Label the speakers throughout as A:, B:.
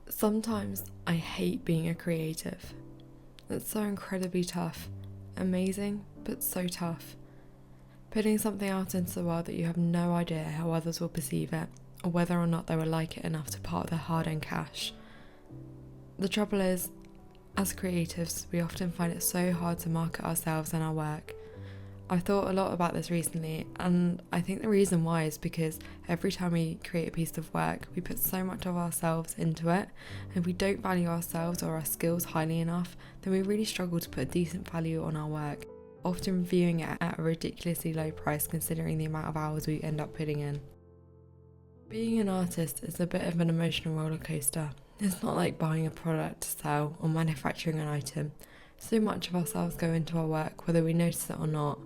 A: Sometimes I hate being a creative. It's so incredibly tough. Amazing, but so tough. Putting something out into the world that you have no idea how others will perceive it, or whether or not they will like it enough to part their hard-earned cash. The trouble is, as creatives, we often find it so hard to market ourselves and our work. I've thought a lot about this recently, and I think the reason why is because every time we create a piece of work, we put so much of ourselves into it, and if we don't value ourselves or our skills highly enough, then we really struggle to put a decent value on our work, often viewing it at a ridiculously low price considering the amount of hours we end up putting in. Being an artist is a bit of an emotional roller coaster. It's not like buying a product to sell or manufacturing an item. So much of ourselves go into our work, whether we notice it or not.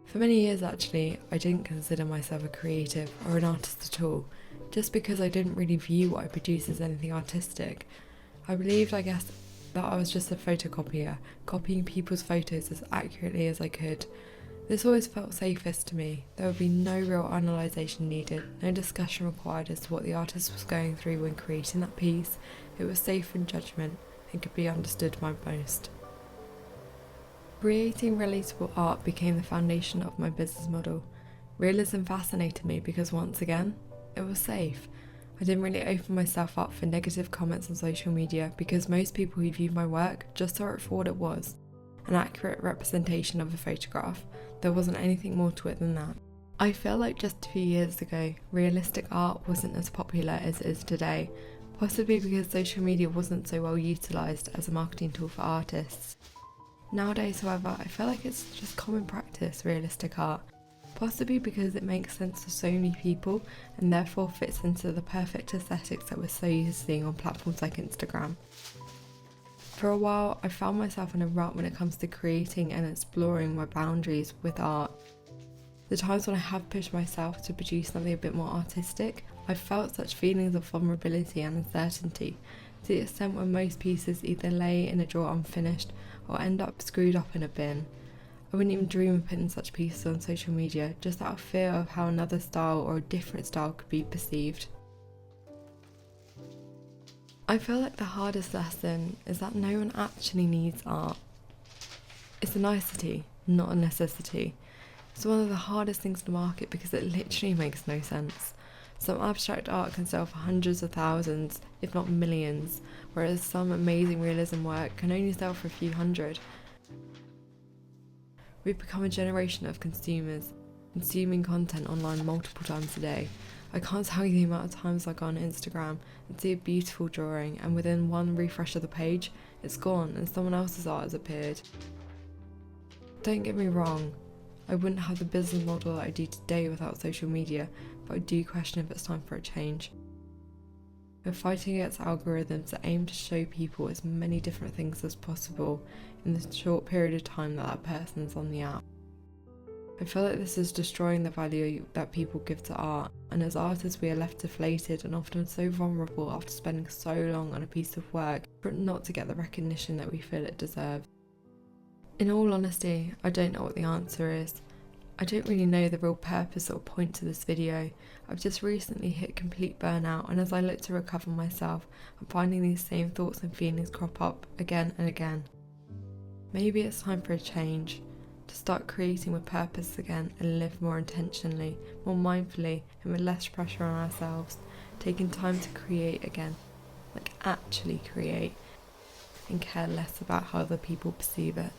A: For many years actually, I didn't consider myself a creative or an artist at all, just because I didn't really view what I produce as anything artistic. I believed, I guess, that I was just a photocopier, copying people's photos as accurately as I could. This always felt safest to me. There would be no real analysation needed, no discussion required as to what the artist was going through when creating that piece. It was safe from judgment and could be understood by most. Creating relatable art became the foundation of my business model. Realism fascinated me because, once again, it was safe. I didn't really open myself up for negative comments on social media because most people who viewed my work just saw it for what it was, an accurate representation of a photograph. There wasn't anything more to it than that. I feel like just a few years ago, realistic art wasn't as popular as it is today, possibly because social media wasn't so well utilised as a marketing tool for artists. Nowadays, however, I feel like it's just common practice, realistic art, possibly because it makes sense to so many people and therefore fits into the perfect aesthetics that we're so used to seeing on platforms like Instagram. For a while, I found myself in a rut when it comes to creating and exploring my boundaries with art. The times when I have pushed myself to produce something a bit more artistic, I've felt such feelings of vulnerability and uncertainty, to the extent where most pieces either lay in a drawer unfinished or end up screwed up in a bin. I wouldn't even dream of putting such pieces on social media, just out of fear of how another style or a different style could be perceived. I feel like the hardest lesson is that no one actually needs art. It's a nicety, not a necessity. It's one of the hardest things to market because it literally makes no sense. Some abstract art can sell for hundreds of thousands, if not millions, whereas some amazing realism work can only sell for a few hundred. We've become a generation of consumers, consuming content online multiple times a day. I can't tell you the amount of times I go on Instagram and see a beautiful drawing, and within one refresh of the page, it's gone and someone else's art has appeared. Don't get me wrong, I wouldn't have the business model that I do today without social media, but I do question if it's time for a change. We're fighting against algorithms that aim to show people as many different things as possible in the short period of time that person's on the app. I feel like this is destroying the value that people give to art, and as artists we are left deflated and often so vulnerable after spending so long on a piece of work for it not to get the recognition that we feel it deserves. In all honesty, I don't know what the answer is. I don't really know the real purpose or point to this video. I've just recently hit complete burnout, and as I look to recover myself, I'm finding these same thoughts and feelings crop up again and again. Maybe it's time for a change, to start creating with purpose again and live more intentionally, more mindfully, and with less pressure on ourselves, taking time to create again, like actually create, and care less about how other people perceive it.